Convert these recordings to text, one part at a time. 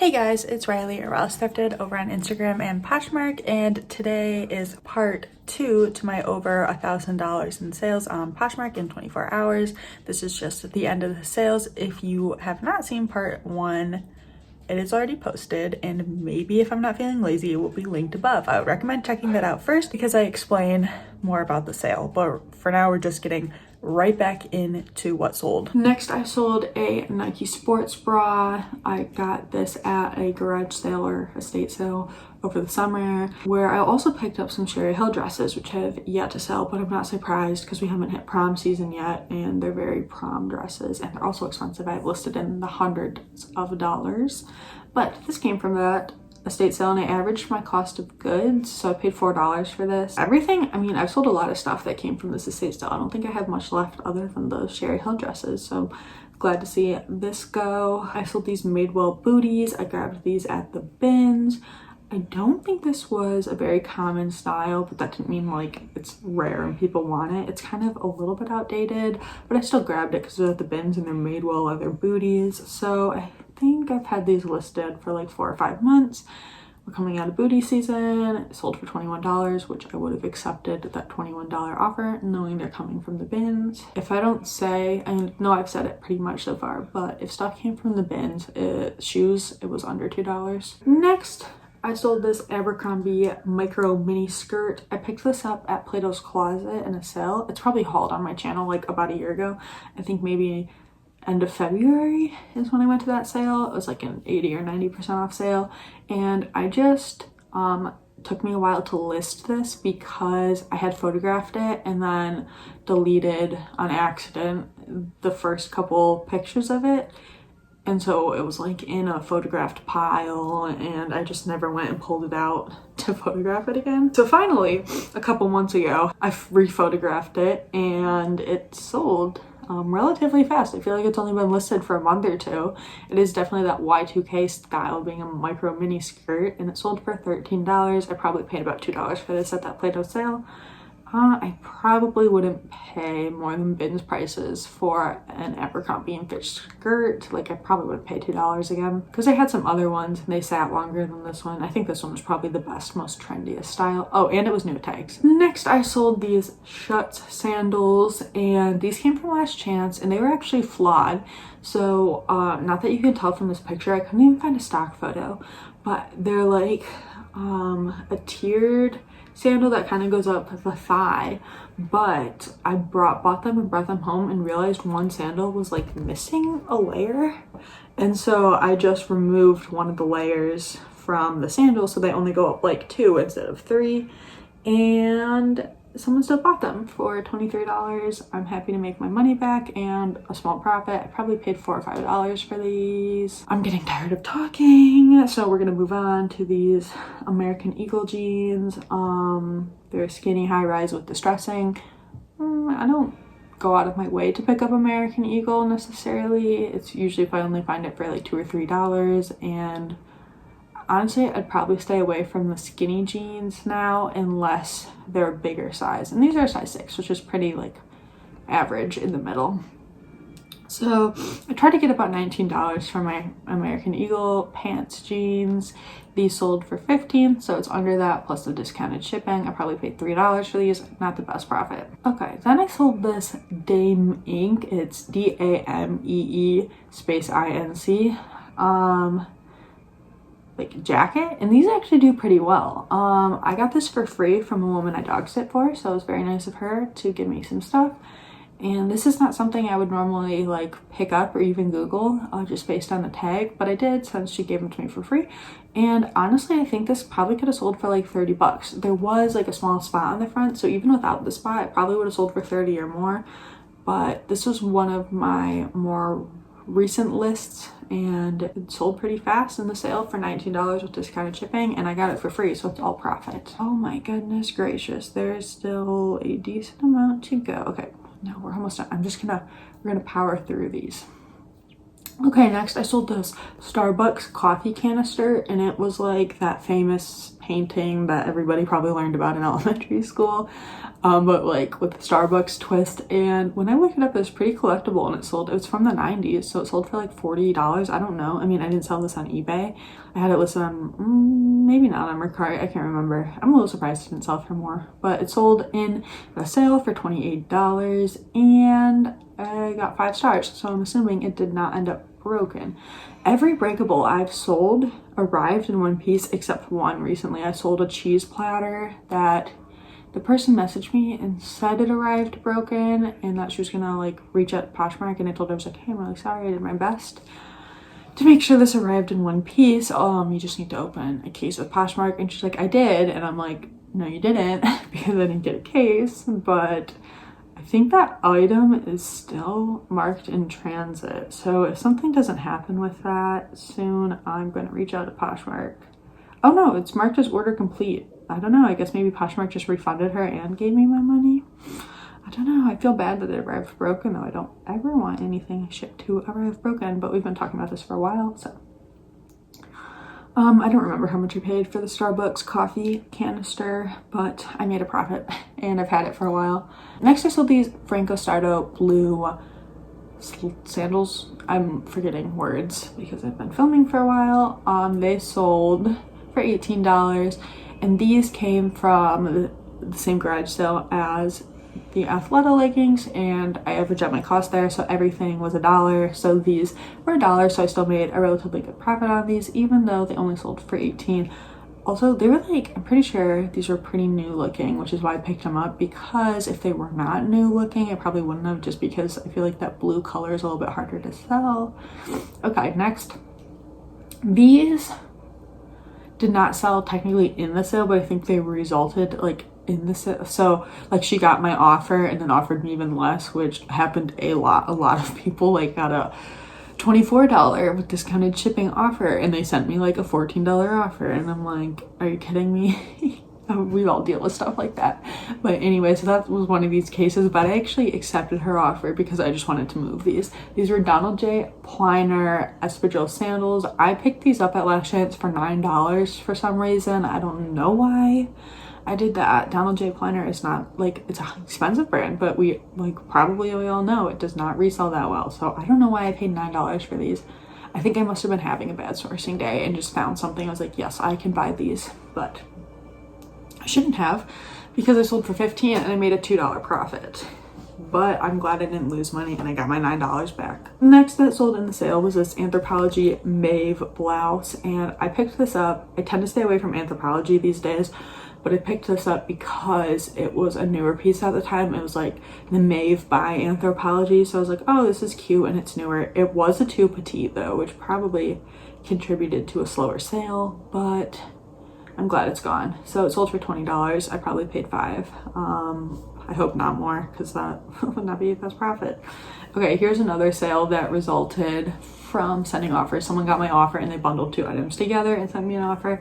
Hey guys, it's Riley or Riley Thrifted over on Instagram and Poshmark, and today is part 2 to my over $1,000 in sales on Poshmark in 24 hours. This is just at the end of the sales. If you have not seen part 1, it is already posted, and maybe if I'm not feeling lazy, it will be linked above. I would recommend checking that out first because I explain more about the sale, but for now we're just getting right back into what sold. Next, I sold a Nike sports bra. I got this at a garage sale or estate sale over the summer, where I also picked up some Cherry Hill dresses, which have yet to sell, but I'm not surprised because we haven't hit prom season yet, and they're very prom dresses, and they're also expensive. I've listed in the hundreds of dollars, but this came from that estate sale, and I averaged my cost of goods, so I paid $4 for this. Everything, I mean, I've sold a lot of stuff that came from this estate sale. I don't think I have much left other than those Cherry Hill dresses, so glad to see this go. I sold these Madewell booties. I grabbed these at the bins. I don't think this was a very common style, but that didn't mean like it's rare and people want it. It's kind of a little bit outdated, but I still grabbed it because they're at the bins and they're Madewell leather booties. So I think I've had these listed for like 4 or 5 months. We're coming out of booty season. It sold for $21, which I would have accepted that $21 offer knowing they're coming from the bins. If I don't say, I know I've said it pretty much so far, but if stuff came from the bins, shoes, it was under $2. Next, I sold this Abercrombie micro mini skirt. I picked this up at Plato's Closet in a sale. It's probably hauled on my channel like about a year ago. I think maybe end of February is when I went to that sale. It was like an 80 or 90% off sale, and I just took me a while to list this because I had photographed it and then deleted on accident the first couple pictures of it. And so it was like in a photographed pile, and I just never went and pulled it out to photograph it again. So finally, a couple months ago, I re-photographed it and it sold relatively fast. I feel like it's only been listed for a month or two. It is definitely that Y2K style, being a micro mini skirt, and it sold for $13. I probably paid about $2 for this at that Play-Doh sale. I probably wouldn't pay more than bins prices for an Abercrombie & Fitch skirt. Like, I probably wouldn't pay $2 again because I had some other ones and they sat longer than this one. I think this one was probably the best, most trendiest style. Oh, and it was new tags. Next, I sold these Schutz sandals, and these came from Last Chance, and they were actually flawed. So, not that you can tell from this picture, I couldn't even find a stock photo, but they're like a tiered sandal that kind of goes up the thigh, but I bought them and brought them home and realized one sandal was like missing a layer, and so I just removed one of the layers from the sandal so they only go up like 2 instead of 3, and someone still bought them for $23. I'm happy to make my money back and a small profit. I probably paid $4 or $5 for these. I'm getting tired of talking, so we're gonna move on to these American Eagle jeans. They're skinny high-rise with distressing. I don't go out of my way to pick up American Eagle necessarily. It's usually if I only find it for like $2 or $3, and honestly, I'd probably stay away from the skinny jeans now unless they're a bigger size. And these are a size 6, which is pretty like average in the middle. So I tried to get about $19 for my American Eagle pants jeans. These sold for $15, so it's under that plus the discounted shipping. I probably paid $3 for these, not the best profit. Okay, then I sold this Dame Inc. It's DAMEE space INC. Like jacket, and these actually do pretty well. I got this for free from a woman I dog sit for, so it was very nice of her to give me some stuff. And this is not something I would normally like pick up or even Google just based on the tag, but I did since she gave them to me for free. And honestly, I think this probably could have sold for like $30. There was like a small spot on the front, so even without the spot, it probably would have sold for 30 or more. But this was one of my more recent lists, and it sold pretty fast in the sale for $19 with discounted shipping, and I got it for free, so it's all profit. Oh my goodness gracious, there's still a decent amount to go. Okay, no, we're almost done. We're gonna power through these. Okay, next I sold this Starbucks coffee canister, and it was like that famous painting that everybody probably learned about in elementary school, but like with the Starbucks twist. And when I looked it up, it was pretty collectible, and it was from the 90s, so it sold for like $40. I don't know. I mean, I didn't sell this on eBay. I had it listed on, maybe not on Mercari, I can't remember. I'm a little surprised it didn't sell for more, but it sold in a sale for $28, and I got 5 stars, so I'm assuming it did not end up broken. Every breakable I've sold arrived in one piece except one recently. I sold a cheese platter that the person messaged me and said it arrived broken, and that she was gonna like reach out to Poshmark, and I told her, I was like, hey, I'm really sorry, I did my best to make sure this arrived in one piece. You just need to open a case with Poshmark. And she's like, I did. And I'm like, no, you didn't, because I didn't get a case. But I think that item is still marked in transit. So if something doesn't happen with that soon, I'm going to reach out to Poshmark. Oh no, it's marked as order complete. I don't know. I guess maybe Poshmark just refunded her and gave me my money. I don't know. I feel bad that it arrived broken, though. I don't ever want anything shipped to arrive broken, but we've been talking about this for a while, so. I don't remember how much I paid for the Starbucks coffee canister, but I made a profit, and I've had it for a while. Next, I sold these Franco Sardo blue sandals. I'm forgetting words because I've been filming for a while. They sold for $18, and these came from the same garage sale as the Athleta leggings, and I averaged out my cost there, so everything was $1. So these were $1, so I still made a relatively good profit on these, even though they only sold for $18. Also, they were like, I'm pretty sure these were pretty new looking, which is why I picked them up, because if they were not new looking, I probably wouldn't have, just because I feel like that blue color is a little bit harder to sell. Okay, next. These did not sell technically in the sale, but I think they resulted like in the sale. So like she got my offer and then offered me even less, which happened a lot. A lot of people like got a $24 with discounted shipping offer, and they sent me like a $14 offer, and I'm like, are you kidding me? We all deal with stuff like that. But anyway, so that was one of these cases, but I actually accepted her offer because I just wanted to move these. These were Donald J. Pliner espadrille sandals. I picked these up at Last Chance for $9 for some reason. I don't know why I did that. Donald J. Pliner is not like, it's an expensive brand, but we all know it does not resell that well. So I don't know why I paid $9 for these. I think I must have been having a bad sourcing day and just found something. I was like, yes, I can buy these, but I shouldn't have, because I sold for $15 and I made a $2 profit. But I'm glad I didn't lose money and I got my $9 back. Next that sold in the sale was this Anthropologie Mauve blouse, and I picked this up. I tend to stay away from Anthropologie these days, but I picked this up because it was a newer piece at the time. It was like the Mauve by Anthropologie, so I was like, oh, this is cute and it's newer. It was a 2 petite though, which probably contributed to a slower sale, but I'm glad it's gone. So it sold for $20. I probably paid $5. I hope not more, because that would not be a best profit. Okay, here's another sale that resulted from sending offers. Someone got my offer and they bundled 2 items together and sent me an offer.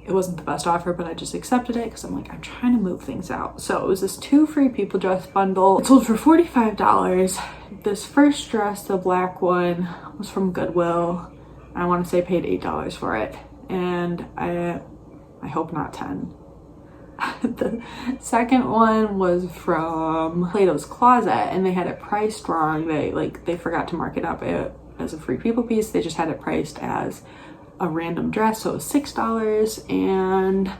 It wasn't the best offer, but I just accepted it because I'm like, I'm trying to move things out. So it was this 2 free people dress bundle. It sold for $45. This first dress, the black one, was from Goodwill. I want to say I paid $8 for it, and I hope not 10. The second one was from Plato's Closet, and they had it priced wrong. They forgot to mark it up as a free people piece. They just had it priced as a random dress, so it was $6. And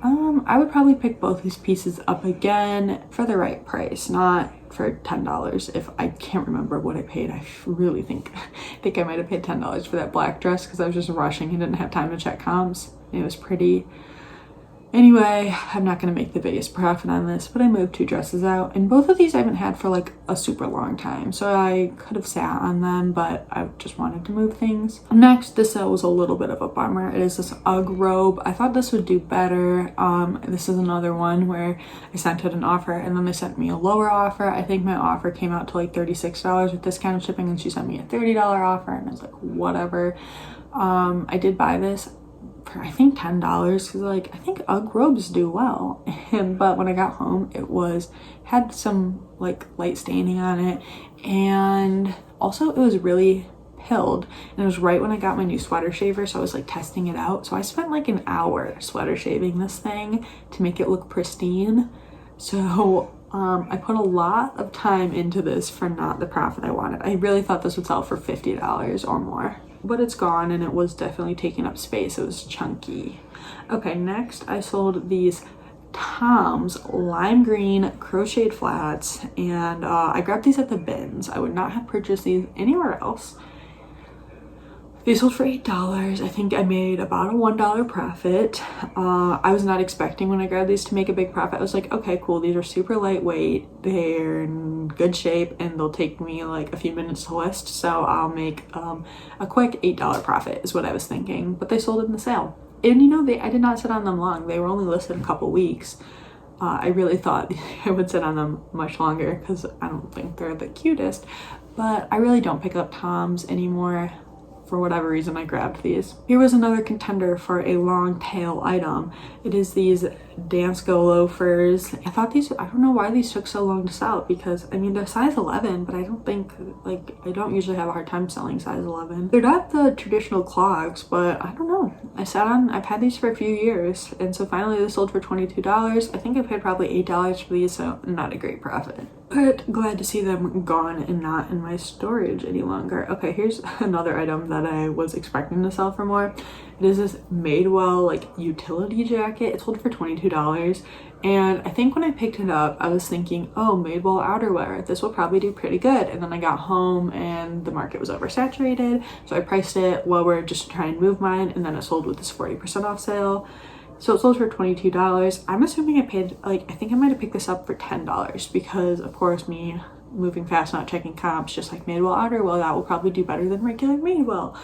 I would probably pick both these pieces up again for the right price, not for $10. If I can't remember what I paid, I really think I might have paid $10 for that black dress, because I was just rushing and didn't have time to check comps. It was pretty. Anyway, I'm not going to make the biggest profit on this, but I moved 2 dresses out, and both of these I haven't had for like a super long time, so I could have sat on them, but I just wanted to move things. Next, this sale was a little bit of a bummer. It is this UGG robe. I thought this would do better. This is another one where I sent out an offer and then they sent me a lower offer. I think my offer came out to like $36 with discounted shipping, and she sent me a $30 offer, and I was like, whatever. I did buy this. for I think $10 because like I think UGG robes do well. But when I got home, it had some like light staining on it, and also it was really pilled, and it was right when I got my new sweater shaver, so I was like testing it out. So I spent like an hour sweater shaving this thing to make it look pristine. So I put a lot of time into this for not the profit I wanted. I really thought this would sell for $50 or more, but it's gone, and it was definitely taking up space. It was chunky. Okay, next I sold these Tom's lime green crocheted flats, and I grabbed these at the bins. I would not have purchased these anywhere else. They sold for $8. I think I made about a $1 profit. I was not expecting when I grabbed these to make a big profit. I was like, okay, cool. These are super lightweight. They're in good shape, and they'll take me like a few minutes to list. So I'll make a quick $8 profit is what I was thinking. But they sold in the sale. And you know, I did not sit on them long. They were only listed a couple weeks. I really thought I would sit on them much longer because I don't think they're the cutest. But I really don't pick up Toms anymore. For whatever reason, I grabbed these. Here was another contender for a long tail item. It is these Dance Go loafers. I thought these, I don't know why these took so long to sell, because I mean they're size 11, but I don't think, like, I don't usually have a hard time selling size 11. They're not the traditional clogs, but I don't know. I've had these for a few years, and so finally they sold for $22. I think I paid probably $8 for these, so not a great profit. But glad to see them gone and not in my storage any longer. Okay, here's another item that I was expecting to sell for more. It is this Madewell like utility jacket. It sold for $22. And I think when I picked it up, I was thinking, oh, Madewell outerwear, this will probably do pretty good. And then I got home and the market was oversaturated. So I priced it lower just to try and move mine. And then it sold with this 40% off sale. So it sold for $22. I'm assuming I paid, like, I think I might have picked this up for $10 because, of course, me moving fast, not checking comps, just like Madewell outerwear, that will probably do better than regular Madewell.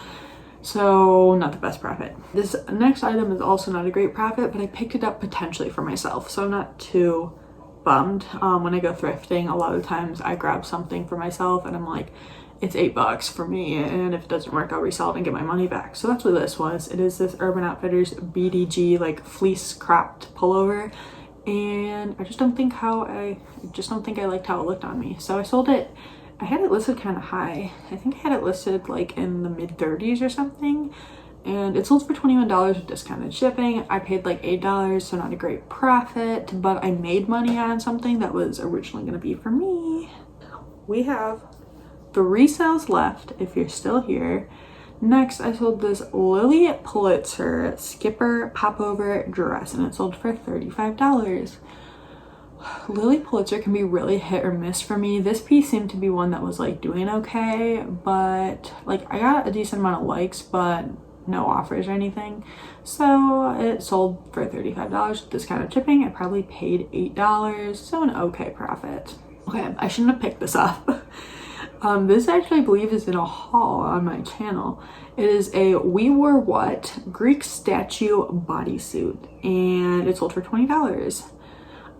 So not the best profit. This next item is also not a great profit, but I picked it up potentially for myself, so I'm not too bummed. When I go thrifting, a lot of times I grab something for myself and I'm like, it's $8 for me, and if it doesn't work, I'll resell it and get my money back. So that's what this was. It is this Urban Outfitters BDG like fleece cropped pullover, and I just don't think I liked how it looked on me. So I sold it. I had it listed kind of high. I think I had it listed like in the mid 30s or something, and it sold for $21 with discounted shipping. I paid like $8, so not a great profit, but I made money on something that was originally going to be for me. We have 3 sales left if you're still here. Next, I sold this Lily Pulitzer Skipper Popover dress, and it sold for $35. Lily Pulitzer can be really hit or miss for me. This piece seemed to be one that was like doing okay, but like I got a decent amount of likes, but no offers or anything. So it sold for $35. Discounted shipping, I probably paid $8, so an okay profit. Okay, I shouldn't have picked this up. This actually I believe is in a haul on my channel. It is a We Were What Greek statue bodysuit, and it sold for $20.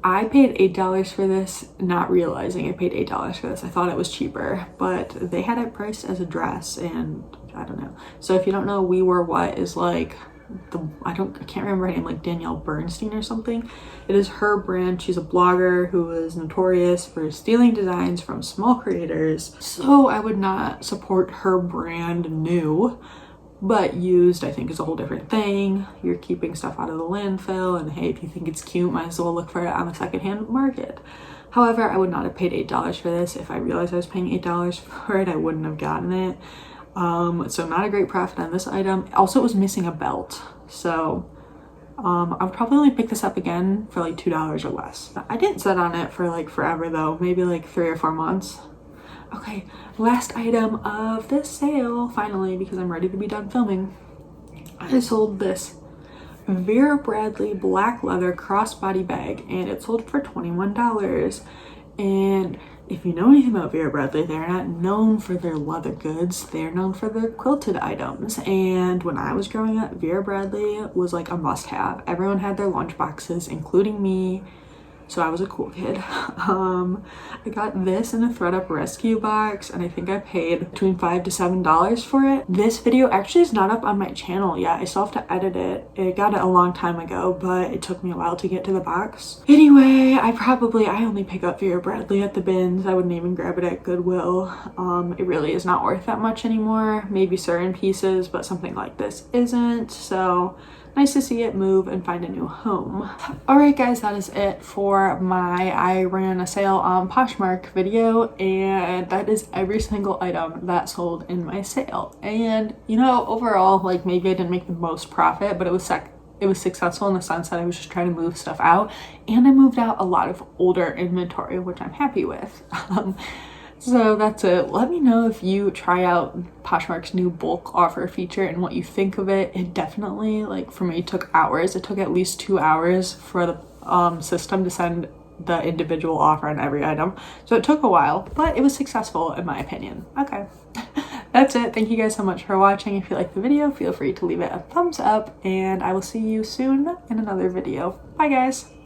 I paid $8 for this, not realizing I paid $8 for this. I thought it was cheaper, but they had it priced as a dress, and I don't know. So if you don't know, We Were What is like I can't remember her name, like Danielle Bernstein or something. It is her brand. She's a blogger who is notorious for stealing designs from small creators. So I would not support her brand new, but used I think is a whole different thing. You're keeping stuff out of the landfill, and hey, if you think it's cute, might as well look for it on the secondhand market. However, I would not have paid $8 for this. If I realized I was paying $8 for it, I wouldn't have gotten it. So not a great profit on this item. Also, it was missing a belt, so I would probably only pick this up again for like $2 or less. I didn't sit on it for like forever though, maybe like 3 or 4 months. Okay, last item of this sale, finally, because I'm ready to be done filming. I sold this Vera Bradley black leather crossbody bag, and it sold for $21. And if you know anything about Vera Bradley, they're not known for their leather goods. They're known for their quilted items. And when I was growing up, Vera Bradley was like a must-have. Everyone had their lunch boxes, including me. so I was a cool kid. I got this in a ThredUp rescue box, and I think I paid between $5 to $7 for it. This video actually is not up on my channel yet. I still have to edit it. I got it a long time ago, but it took me a while to get to the box. Anyway, I only pick up Vera Bradley at the bins. I wouldn't even grab it at Goodwill. It really is not worth that much anymore. Maybe certain pieces, but something like this isn't. So nice to see it move and find a new home. Alright guys, that is it for my I ran a sale on Poshmark video, and that is every single item that sold in my sale. And you know, overall, like, maybe I didn't make the most profit, but it was successful in the sense that I was just trying to move stuff out, and I moved out a lot of older inventory, which I'm happy with. So that's it. Let me know if you try out Poshmark's new bulk offer feature and what you think of it. It definitely, like, for me, took hours. It took at least 2 hours for the system to send the individual offer on every item. So it took a while, but it was successful in my opinion. Okay. That's it. Thank you guys so much for watching. If you liked the video, feel free to leave it a thumbs up, and I will see you soon in another video. Bye guys.